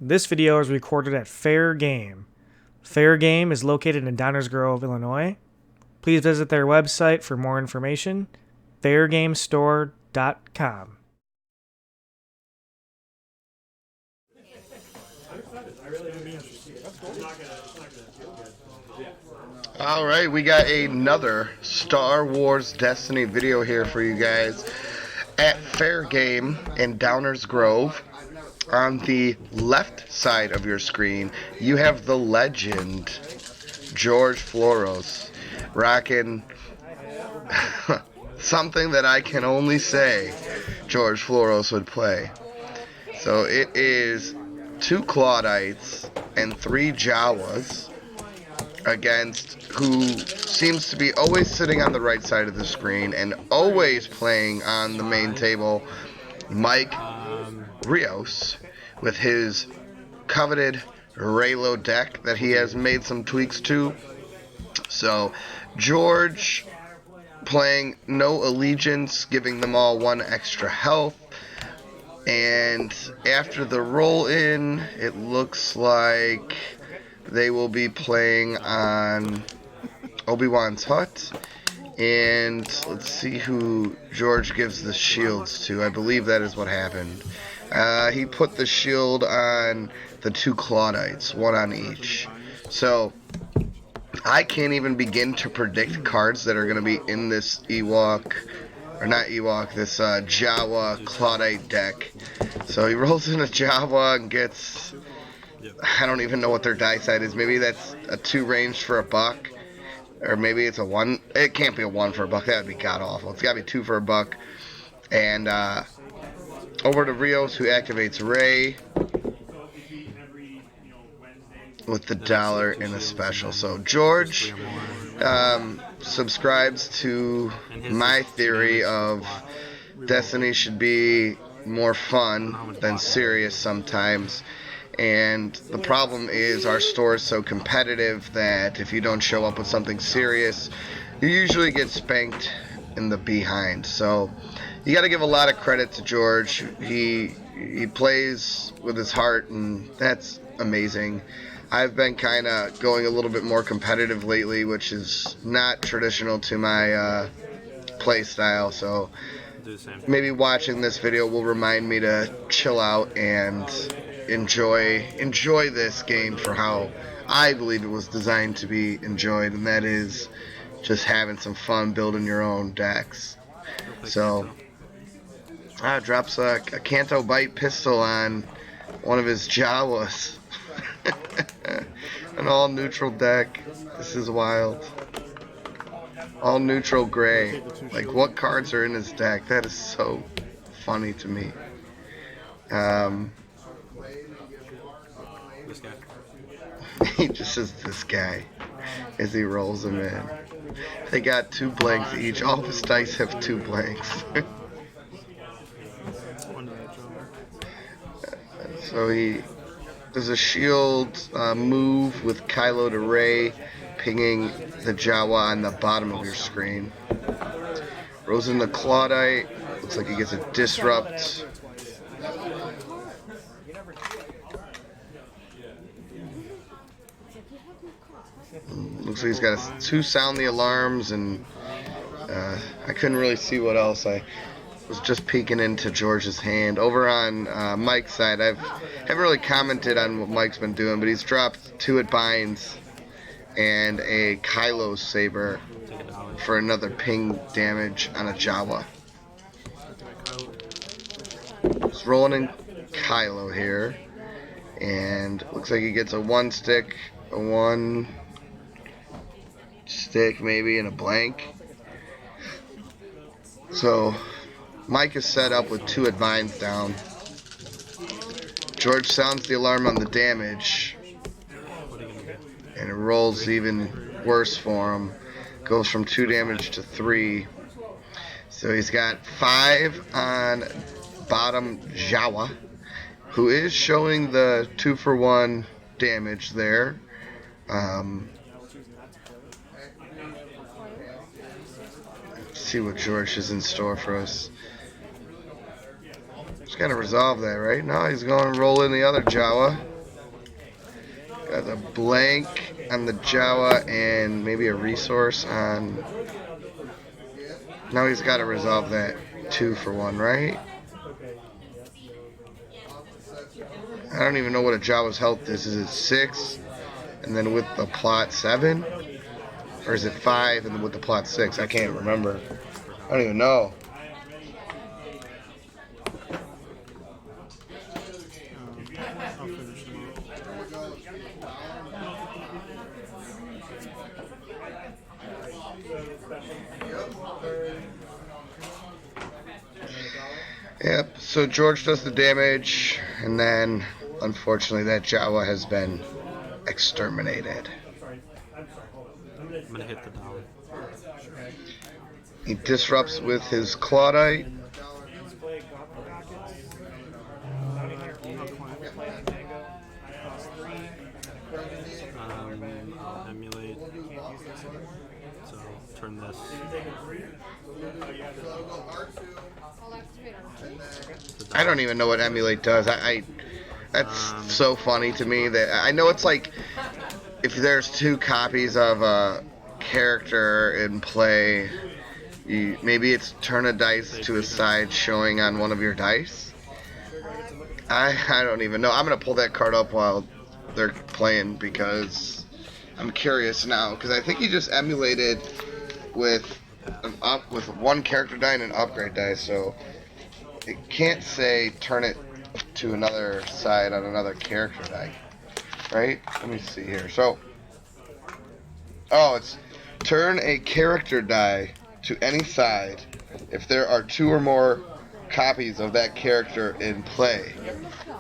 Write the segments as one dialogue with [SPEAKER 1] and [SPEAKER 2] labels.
[SPEAKER 1] This video is recorded at Fair Game. Fair Game is located in Downers Grove, Illinois. Please visit their website for more information, fairgamestore.com.
[SPEAKER 2] Alright, we got another Star Wars Destiny video here for you guys at Fair Game in Downers Grove. On the left side of your screen, you have the legend, George Floros, rocking something that I can only say George Floros would play. So it is 2 Clawdites and 3 Jawas against who seems to be always sitting on the right side of the screen and always playing on the main table, Mike Rios, with his coveted Raylo deck that he has made some tweaks to. So George playing no allegiance, giving them all 1 extra health. And after the roll in, it looks like they will be playing on Obi-Wan's hut. And let's see who George gives the shields to. I believe that is what happened. He put the shield on the 2 Clawdites, 1 on each. So I can't even begin to predict cards that are going to be in this Ewok, or not Ewok, this Jawa Clawdite deck. So he rolls in a Jawa and gets, I don't even know what their die side is. Maybe that's a 2 ranged for a buck. Or maybe it's a 1. It can't be a 1 for a buck. That would be god awful. It's got to be 2 for a buck. And over to Rios, who activates Ray with the dollar in a special. So George subscribes to my theory of Destiny should be more fun than serious sometimes. And the problem is our store is so competitive that if you don't show up with something serious, you usually get spanked in the behind. So you got to give a lot of credit to George. He plays with his heart, and that's amazing. I've been kind of going a little bit more competitive lately, which is not traditional to my play style. So maybe watching this video will remind me to chill out and enjoy this game for how I believe it was designed to be enjoyed, and that is just having some fun building your own decks. So drops a Canto Bite pistol on one of his Jawas. An all neutral deck. This is wild. All neutral gray. Like, what cards are in his deck? That is so funny to me.
[SPEAKER 3] This guy.
[SPEAKER 2] He just says this guy as he rolls them in. They got 2 blanks each. All of his dice have 2 blanks. So he does a shield move with Kylo to Ray, pinging the Jawa on the bottom of your screen. Rolls in the Clawdite. Looks like he gets a disrupt. Looks like he's got 2 sound the alarms, and I couldn't really see what else. I was just peeking into George's hand. Over on Mike's side, I haven't really commented on what Mike's been doing, but he's dropped 2 It Binds and a Kylo Saber for another ping damage on a Jawa. He's rolling in Kylo here, and looks like he gets a 1 stick, a 1 stick maybe, and a blank. So Mike is set up with 2 Advines down. George sounds the alarm on the damage, and it rolls even worse for him. Goes from 2 damage to 3. So he's got 5 on bottom Jawa, who is showing the 2 for 1 damage there. See what George is in store for us. Just gotta resolve that, right? No, he's going to roll in the other Jawa. That's a blank on the Jawa and maybe a resource on. Now he's got to resolve that 2 for 1, right? I don't even know what a Jawa's health is. Is it 6? And then with the plot 7? Or is it 5 and then with the plot 6? I can't remember. I don't even know.
[SPEAKER 3] I'll finish them up.
[SPEAKER 2] Yep, so George does the damage, and then, unfortunately, that Jawa has been exterminated.
[SPEAKER 3] I'm gonna hit the dollar.
[SPEAKER 2] He disrupts with his Clawdite.
[SPEAKER 3] I'll emulate. So turn this.
[SPEAKER 2] I don't even know what emulate does. That's so funny to me that I know it's like if there's 2 copies of a character in play, maybe it's turn a dice to a side showing on one of your dice. I don't even know. I'm gonna pull that card up while they're playing because I'm curious now because I think he just emulated with with 1 character die and an upgrade die, so it can't say turn it to another side on another character die, right? Let me see here. So, it's turn a character die to any side if there are 2 or more copies of that character in play.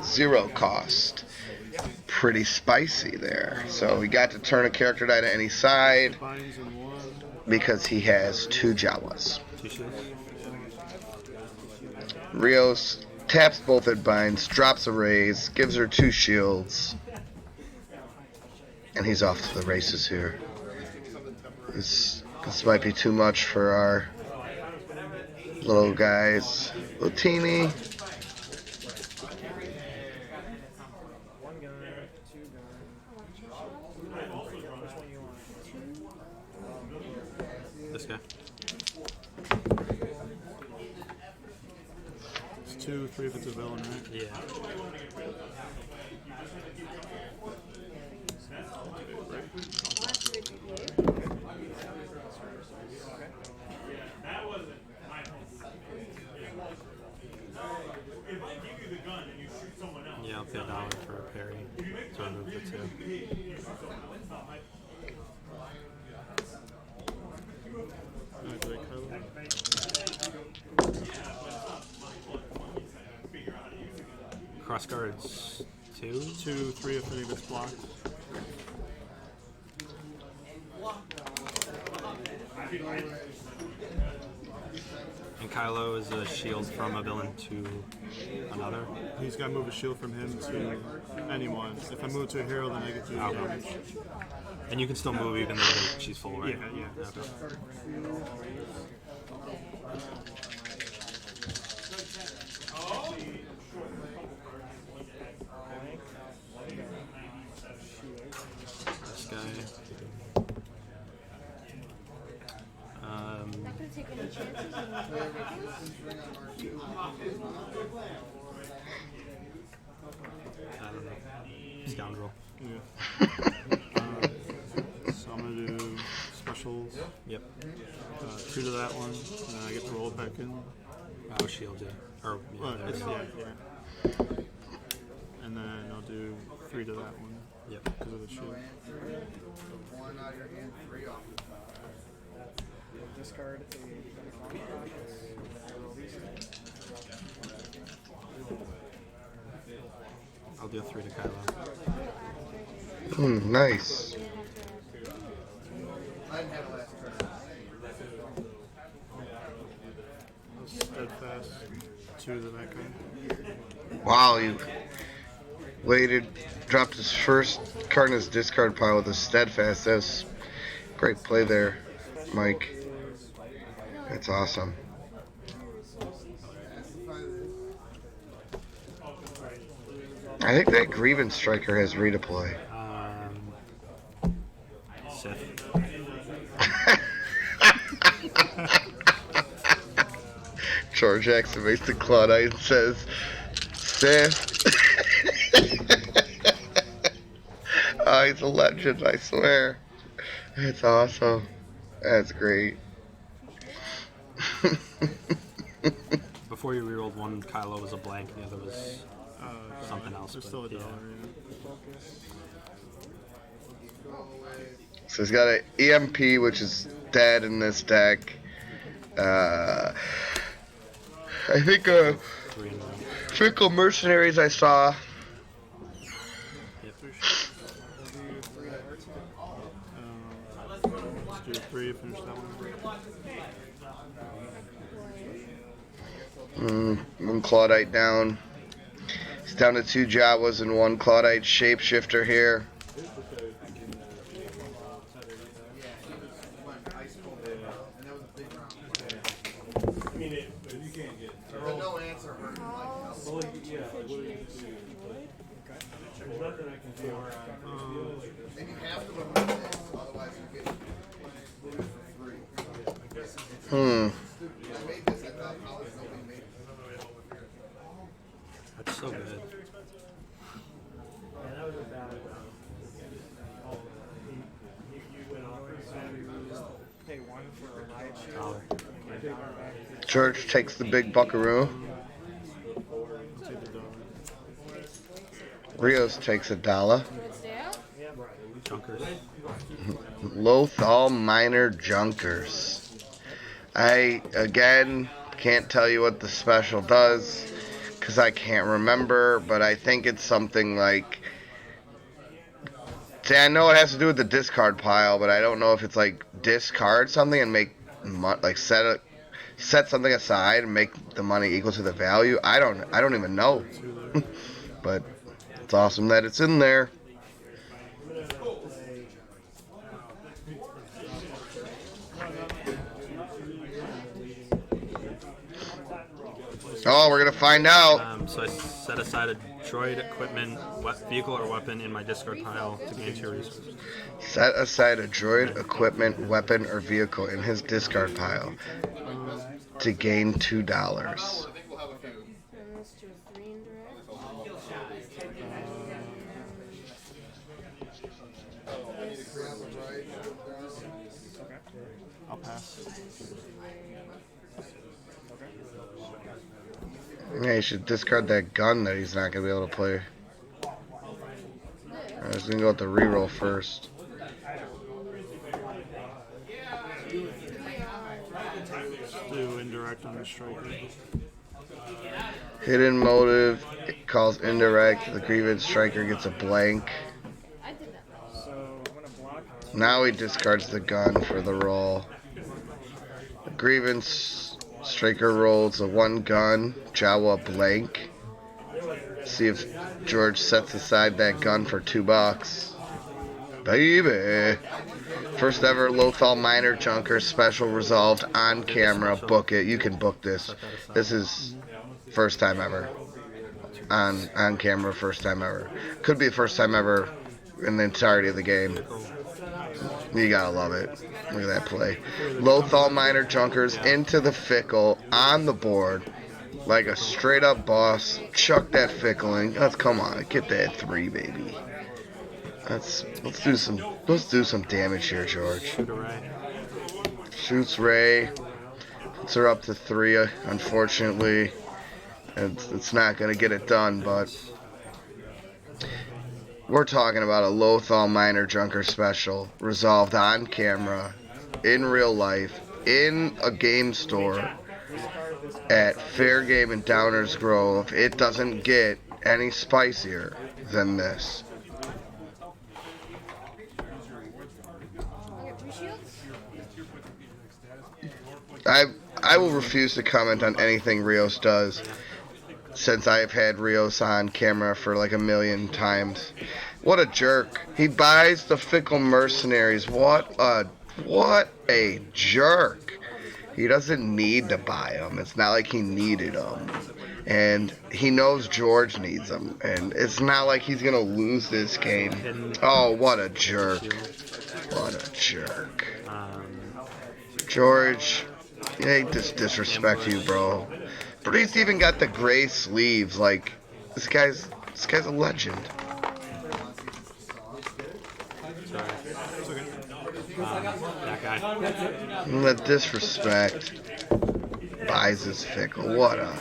[SPEAKER 2] 0 cost. Pretty spicy there. So we got to turn a character die to any side because he has 2 Jawas. Rios taps both at binds, drops a raise, gives her 2 shields, and he's off to the races here. This might be too much for our little guys. Little teeny.
[SPEAKER 3] This guy. It's 2, 3 if it's a villain, right? Yeah. Yeah, I'll pay $1 for a parry. So I move the 2. Cross guards 2? 2, 3 if any of it's blocked. And Kylo is a shield from a villain to another. He's got to move a shield from him to anyone. If I move to a hero, then I get to damage. And you can still move even though she's full, right? Yeah. Okay. This guy. I don't know. Scoundrel. Yeah. So I'm gonna do specials. Yep. 2 to that one, and then I get to roll it back in. I'll shield you. Or yeah. And then I'll do 3 to that one. Yep. Because of the shield.
[SPEAKER 1] Discard
[SPEAKER 3] I'll do a 3 to Kylo.
[SPEAKER 2] Nice.
[SPEAKER 3] Steadfast 2 to that guy.
[SPEAKER 2] Wow, you waited, dropped his first card in his discard pile with a steadfast. That's great play there, Mike. That's awesome. I think that Grievance Striker has redeploy.
[SPEAKER 3] Sith.
[SPEAKER 2] George activates the Clawdite and says, Sith. Oh, he's a legend, I swear. That's awesome. That's great.
[SPEAKER 3] Before you rerolled one, Kylo was a blank, and the other was something else.
[SPEAKER 4] There's
[SPEAKER 3] But,
[SPEAKER 4] still a
[SPEAKER 3] yeah.
[SPEAKER 4] dollar.
[SPEAKER 2] So he's got an EMP, which is dead in this deck. I think
[SPEAKER 3] 3 in a row.
[SPEAKER 2] Fickle Mercenaries I saw.
[SPEAKER 3] Yep.
[SPEAKER 4] Let's do 3. Finish that one.
[SPEAKER 2] One Clawdite down. He's down to 2 Jawas and 1 Clawdite Shapeshifter here.
[SPEAKER 3] That's so good. Dollar.
[SPEAKER 2] George takes the big buckaroo. Rios takes $1.
[SPEAKER 3] Junkers.
[SPEAKER 2] Loth-All minor junkers. I, again, can't tell you what the special does because I can't remember, but I think it's something like... See, I know it has to do with the discard pile, but I don't know if it's like discard something and make, like, set something aside and make the money equal to the value. I don't even know. But it's awesome that it's in there. Oh, we're gonna find out.
[SPEAKER 3] So I set aside a droid, equipment, vehicle, or weapon in my discard pile to gain 2 resources.
[SPEAKER 2] Set aside a droid, equipment, weapon, or vehicle in his discard pile to gain $2.
[SPEAKER 4] I'll pass.
[SPEAKER 2] Yeah, you should discard that gun that he's not gonna be able to play. I was gonna go with the reroll first.
[SPEAKER 4] Let's do indirect on the striker.
[SPEAKER 2] Hidden motive, it calls indirect. The grievance striker gets a blank. Now he discards the gun for the roll. The grievance striker rolls a 1 gun, Jawa blank. See if George sets aside that gun for $2. Baby! First ever Lothal minor junker special resolved on camera. Book it. You can book this. This is first time ever. On camera, first time ever. Could be the first time ever in the entirety of the game. You gotta love it. Look at that play. Lothal minor junkers into the Fickle on the board. Like a straight up boss. Chuck that Fickle in. Come on, get that 3, baby. Let's do some damage here, George.
[SPEAKER 3] Shoot a ray.
[SPEAKER 2] Shoots Ray. Puts her up to 3, unfortunately. It's not gonna get it done, but we're talking about a Lothal minor junker special resolved on camera in real life in a game store at Fair Game in Downers Grove. It doesn't get any spicier than this. I will refuse to comment on anything Rios does, since I have had Rios on camera for like 1,000,000 times. What a jerk. He buys the Fickle Mercenaries. What a jerk. He doesn't need to buy them. It's not like he needed them. And he knows George needs them. And it's not like he's going to lose this game. Oh, what a jerk. What a jerk.
[SPEAKER 3] Um,
[SPEAKER 2] George, I hate this disrespect to you, bro. But he's even got the gray sleeves. Like, this guy's a legend.
[SPEAKER 3] sorry. That guy.
[SPEAKER 2] And the disrespect. Buys his fickle. What a.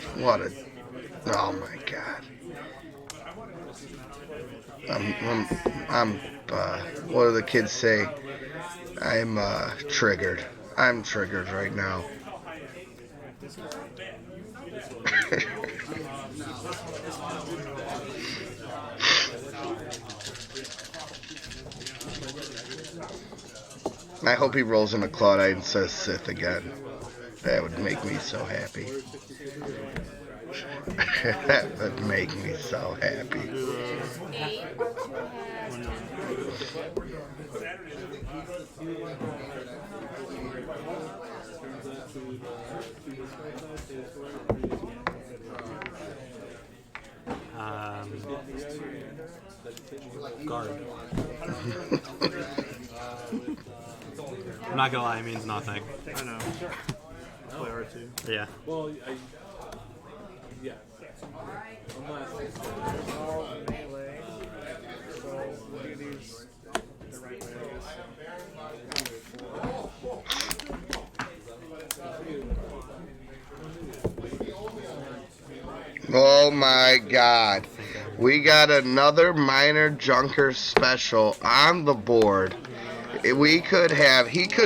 [SPEAKER 2] Oh my god. What do the kids say? I'm triggered. I'm triggered right now. I hope he rolls in a Clawdite and says Sith again. That would make me so happy. That would make me so happy.
[SPEAKER 3] Guard. I'm not gonna lie, it means nothing.
[SPEAKER 4] I know. I'll play R2.
[SPEAKER 3] Yeah.
[SPEAKER 5] Well, yeah.
[SPEAKER 1] Melee. So we'll do these the right ways.
[SPEAKER 2] Oh my god. We got another minor junker special on the board. He could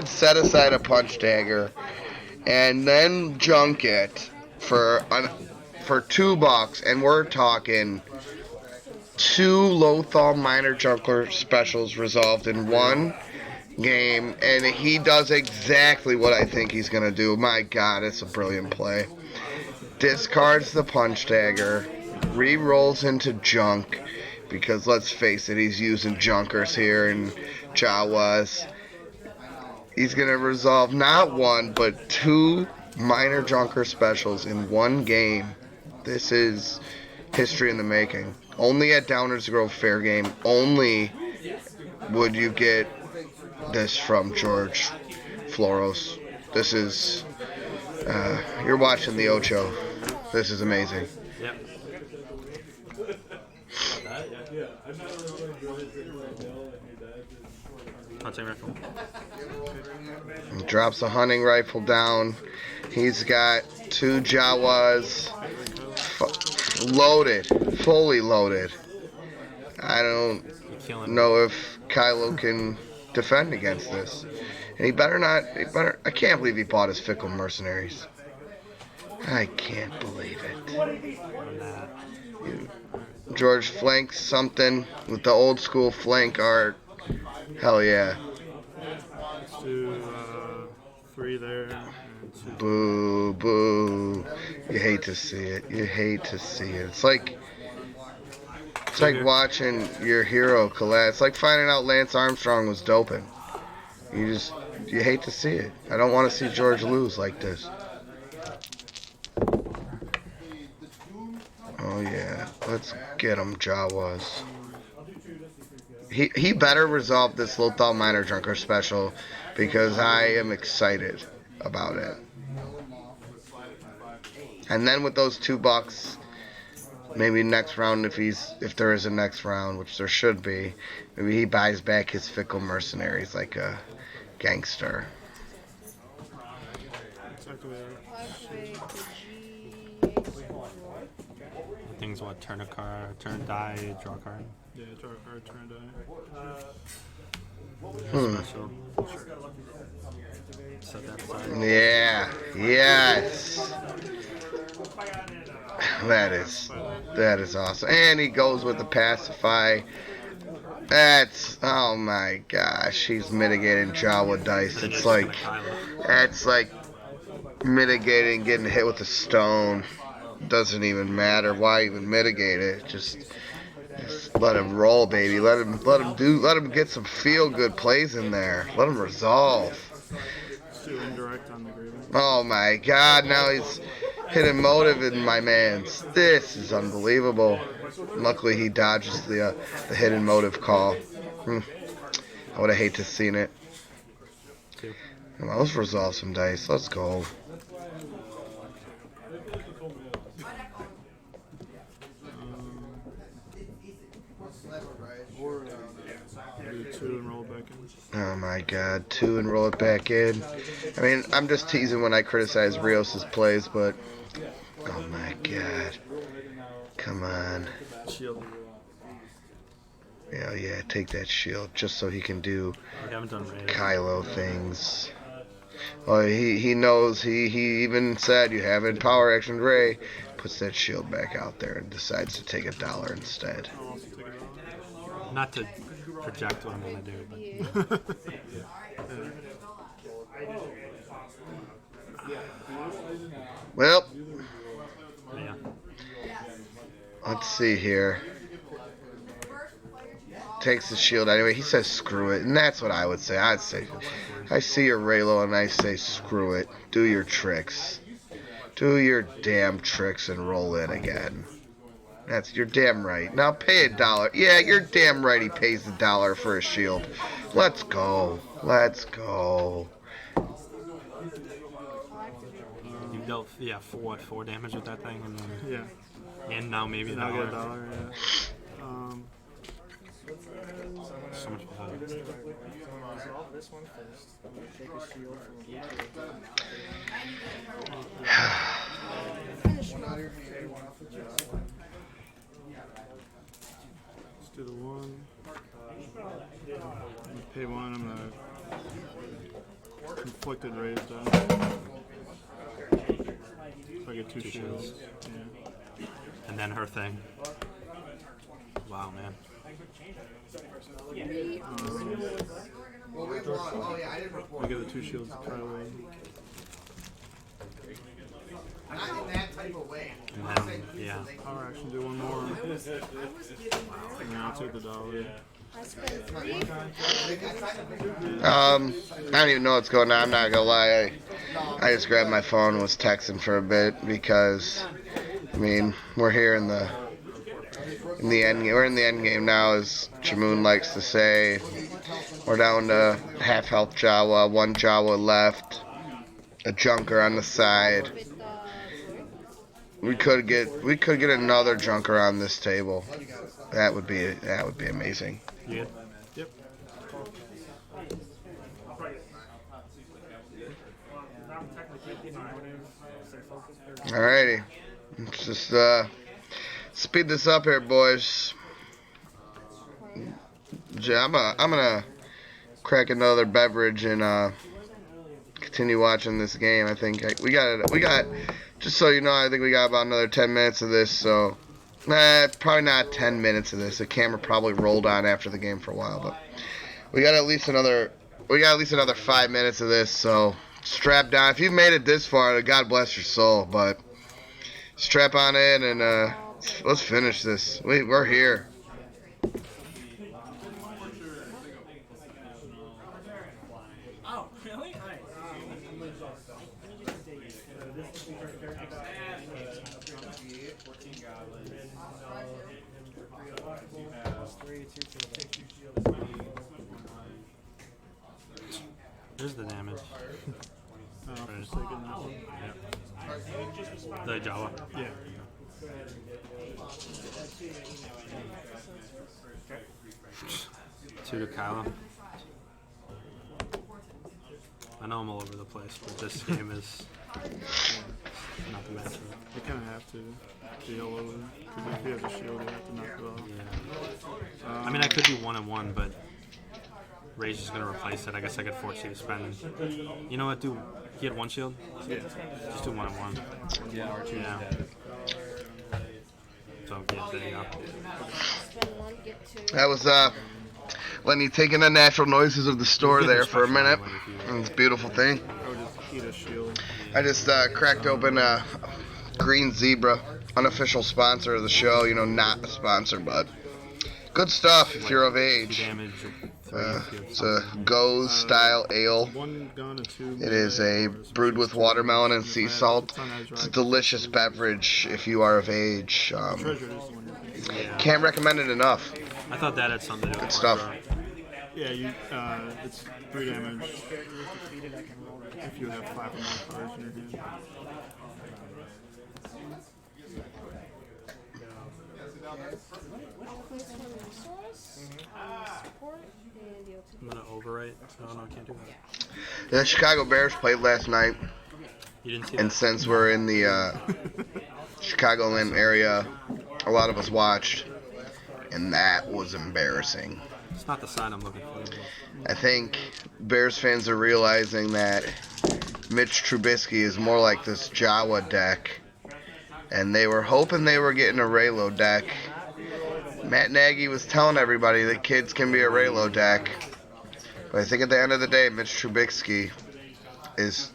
[SPEAKER 2] set aside a punch dagger and then junk it for $2, and we're talking 2 Loth-Wolf minor junker specials resolved in one game, and he does exactly what I think he's gonna do. My god, it's a brilliant play. Discards the punch dagger, re-rolls into junk, because let's face it, he's using junkers here in Jawas. He's going to resolve not 1, but 2 minor junker specials in one game. This is history in the making. Only at Downers Grove Fair Game, only would you get this from George Floros. This is, you're watching the Ocho. This is amazing.
[SPEAKER 3] Yep. Hunting rifle.
[SPEAKER 2] He drops a hunting rifle down. He's got 2 Jawas loaded, fully loaded. I don't know if Kylo can defend against this. And he better not. I can't believe he bought his fickle mercenaries. I can't believe it. George flanks something with the old school flank art. Hell yeah.
[SPEAKER 4] Let's do 3 there. And 2.
[SPEAKER 2] Boo, boo. You hate to see it. You hate to see it. It's like watching your hero collapse. It's like finding out Lance Armstrong was doping. You hate to see it. I don't want to see George lose like this. Oh yeah, let's get him, Jawas. He better resolve this Loth-Wolf minor junker special, because I am excited about it. And then with those $2, maybe next round, if there is a next round, which there should be, maybe he buys back his fickle mercenaries like a gangster.
[SPEAKER 3] Things what? Turn a card, turn a die, draw a card.
[SPEAKER 4] Yeah, draw a card, turn die.
[SPEAKER 3] Special. Set that aside.
[SPEAKER 2] Yeah. Yes. That is awesome. And he goes with the pacify. Oh my gosh, he's mitigating Jawa dice. It's like mitigating getting hit with a stone. Doesn't even matter. Why even mitigate it? Just let him roll, baby. Let him get some feel good plays in there. Let him resolve.
[SPEAKER 4] Let's do indirect on the Graven.
[SPEAKER 2] Oh my god, now he's hitting motive in my man's. This is unbelievable. Luckily he dodges the hidden motive call. I would have hate to seen it.
[SPEAKER 3] 2.
[SPEAKER 2] Come on, let's resolve some dice. Let's go.
[SPEAKER 4] Do 2 and roll back in.
[SPEAKER 2] Oh my god, 2 and roll it back in. I mean, I'm just teasing when I criticize Rios' plays, but... Oh my god. Come on.
[SPEAKER 4] Shield.
[SPEAKER 2] Yeah, yeah, take that shield, just so he can do
[SPEAKER 3] We haven't done Ray.
[SPEAKER 2] Kylo things. Oh, he knows, he even said you haven't power action Ray. Puts that shield back out there and decides to take $1 instead.
[SPEAKER 4] I'll also take it off.
[SPEAKER 3] Not to project what I'm going to do, but
[SPEAKER 2] Well,
[SPEAKER 3] yeah.
[SPEAKER 2] let's see here. Takes the shield anyway. He says screw it, and that's what I would say. I'd say, I see your Raylo and I say screw it. Do your tricks. Do your damn tricks and roll in again. You're damn right. Now pay $1. Yeah, you're damn right he pays $1 for a shield. Let's go. Let's go.
[SPEAKER 3] You dealt, yeah, 4 damage with that thing, and then,
[SPEAKER 4] Yeah.
[SPEAKER 3] and now maybe
[SPEAKER 4] Now I get
[SPEAKER 3] $1.
[SPEAKER 4] $1. Yeah.
[SPEAKER 3] So much better.
[SPEAKER 1] Resolve this one first. Take a shield
[SPEAKER 4] Let's do the 1. I'm gonna pay 1. I'm gonna conflicted raise down. So I get 2 shields. Yeah.
[SPEAKER 3] And then her thing. Wow, man.
[SPEAKER 4] I get the 2 shields to Kylo.
[SPEAKER 3] And then, yeah.
[SPEAKER 4] Power action, do 1 more. And then I'll take the $1.
[SPEAKER 2] I don't even know what's going on. I'm not gonna lie. I just grabbed my phone and was texting for a bit because, I mean, we're here in the end. We're in the end game now, as Chamoon likes to say. We're down to half health Jawa, 1 Jawa left, a junker on the side. We could get another junker on this table. That would be amazing.
[SPEAKER 3] Yeah.
[SPEAKER 4] Yep.
[SPEAKER 2] Alrighty, let's just speed this up here, boys. I'm gonna crack another beverage and continue watching this game. I think we got. Just so you know, I think we got about another 10 minutes of this. So, probably not 10 minutes of this. The camera probably rolled on after the game for a while, but we got at least another 5 minutes of this. So strap down. If you've made it this far, God bless your soul. But strap on in and let's finish this. We're here.
[SPEAKER 1] Oh, really?
[SPEAKER 3] Here's the damage.
[SPEAKER 4] I'm just taking that 1.
[SPEAKER 3] Yeah. The Jawa.
[SPEAKER 4] Yeah.
[SPEAKER 3] Two to Kylo. I know I'm all over the place, but this game is not the match for it.
[SPEAKER 4] I kind of have to deal over because if he has a shield, I have to knock it off.
[SPEAKER 3] Yeah. I mean, I could do 1 and 1, but Ray's just gonna replace it. I guess I could force you to spend. You know what? He had 1 shield.
[SPEAKER 4] Yeah.
[SPEAKER 3] Just do 1 and 1.
[SPEAKER 5] Yeah, R2
[SPEAKER 3] Yeah.
[SPEAKER 5] is dead.
[SPEAKER 3] So yeah, there you go.
[SPEAKER 2] That was Lenny taking the natural noises of the store there for a minute. It's a beautiful thing.
[SPEAKER 4] I would just eat a shield.
[SPEAKER 2] I just cracked open a Green Zebra, unofficial sponsor of the show. You know, not a sponsor, but good stuff if you're of
[SPEAKER 3] 2
[SPEAKER 2] age.
[SPEAKER 3] damage.
[SPEAKER 2] It's a Goes style ale.
[SPEAKER 4] 1 gun and 2.
[SPEAKER 2] It is a brewed with watermelon and sea salt. It's a delicious beverage if you are of age.
[SPEAKER 4] Treasure is the one you're thinking.
[SPEAKER 3] Yeah.
[SPEAKER 2] Can't recommend it enough.
[SPEAKER 3] I thought that had something to do with
[SPEAKER 2] Good stuff.
[SPEAKER 3] it.
[SPEAKER 4] Yeah, it's 3 damage if you have 5 or more cards in your hand.
[SPEAKER 3] I'm gonna overwrite. No, I can't do that.
[SPEAKER 2] The Chicago Bears played last night,
[SPEAKER 3] You didn't see
[SPEAKER 2] and
[SPEAKER 3] that?
[SPEAKER 2] since we're in the Chicagoland area, a lot of us watched, and that was embarrassing.
[SPEAKER 3] It's not the sign I'm looking for.
[SPEAKER 2] I think Bears fans are realizing that Mitch Trubisky is more like this Jawa deck, and they were hoping they were getting a Raylo deck. Matt Nagy was telling everybody that kids can be a Raylo deck, but I think at the end of the day, Mitch Trubisky is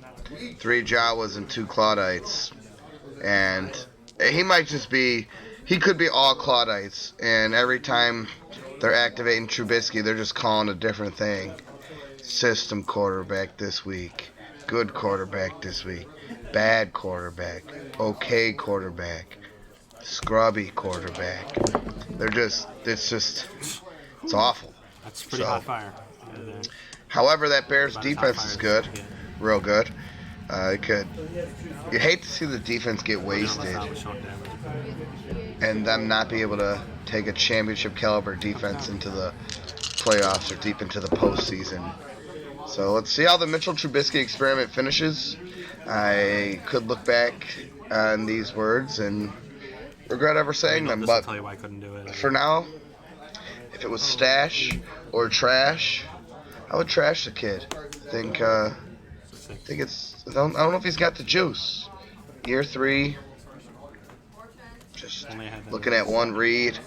[SPEAKER 2] 3 Jawas and 2 Clawdites, and he might just be, he could be all Clawdites, and every time they're activating Trubisky, they're just calling a different thing. System quarterback this week, good quarterback this week, bad quarterback, okay quarterback, scrubby quarterback. It's awful.
[SPEAKER 3] That's pretty hot fire. Yeah,
[SPEAKER 2] However, that Bears
[SPEAKER 3] about as hot
[SPEAKER 2] defense
[SPEAKER 3] fire
[SPEAKER 2] is
[SPEAKER 3] as
[SPEAKER 2] good,
[SPEAKER 3] you can
[SPEAKER 2] real good. You hate to see the defense get
[SPEAKER 3] get.
[SPEAKER 2] wasted
[SPEAKER 3] Not with shock damage.
[SPEAKER 2] and them not be able to take a championship caliber defense into the playoffs or deep into the postseason. So let's see how the Mitchell Trubisky experiment finishes. I could look back on these words and regret ever saying them,
[SPEAKER 3] This will
[SPEAKER 2] but
[SPEAKER 3] tell you why I couldn't do it.
[SPEAKER 2] for now, if it was stash or trash, I would trash the kid. I think it's. I don't know if he's got the juice. Year 3, just looking at one read.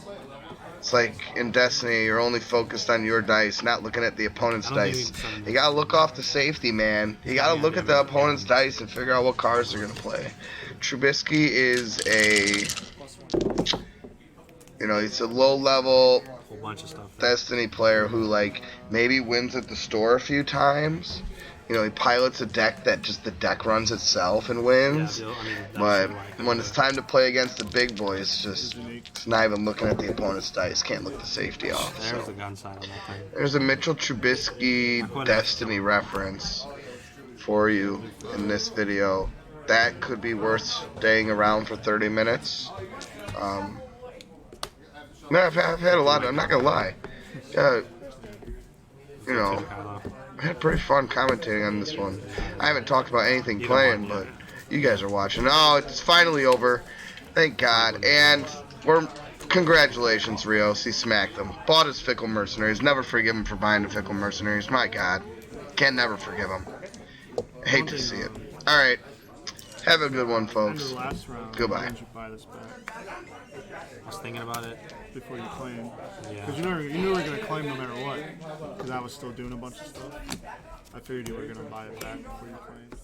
[SPEAKER 2] It's like in Destiny, you're only focused on your dice, not looking at the opponent's dice. You gotta look off the safety, man. You gotta look at the opponent's dice and figure out what cards they're gonna play. Trubisky is he's a low-level
[SPEAKER 3] Whole bunch of stuff.
[SPEAKER 2] Destiny player who maybe wins at the store a few times. He pilots a deck that just the deck runs itself and wins.
[SPEAKER 3] Yeah,
[SPEAKER 2] But when it's time to play against the big boys, it's not even looking at the opponent's dice. Can't look the safety off.
[SPEAKER 3] There's
[SPEAKER 2] So
[SPEAKER 3] a gun sign on that thing.
[SPEAKER 2] there's a Mitchell Trubisky Destiny reference for you in this video. That could be worth staying around for 30 minutes. I've had a lot. I'm not gonna lie. I had pretty fun commentating on this one. I haven't talked about anything playing, but you guys are watching. Oh, it's finally over. Thank God. And congratulations, Rios. He smacked them. Bought his Fickle Mercenaries. Never forgive him for buying the Fickle Mercenaries. My God. Can never forgive him. I hate to see it. Alright. Have a good one, folks.
[SPEAKER 4] The last round,
[SPEAKER 2] Goodbye.
[SPEAKER 4] you buy this back
[SPEAKER 3] I was thinking about it.
[SPEAKER 4] before you claim.
[SPEAKER 3] Yeah.
[SPEAKER 4] Because you knew we were going to claim no matter what. Because I was still doing a bunch of stuff. I figured you were going to buy it back before you claimed.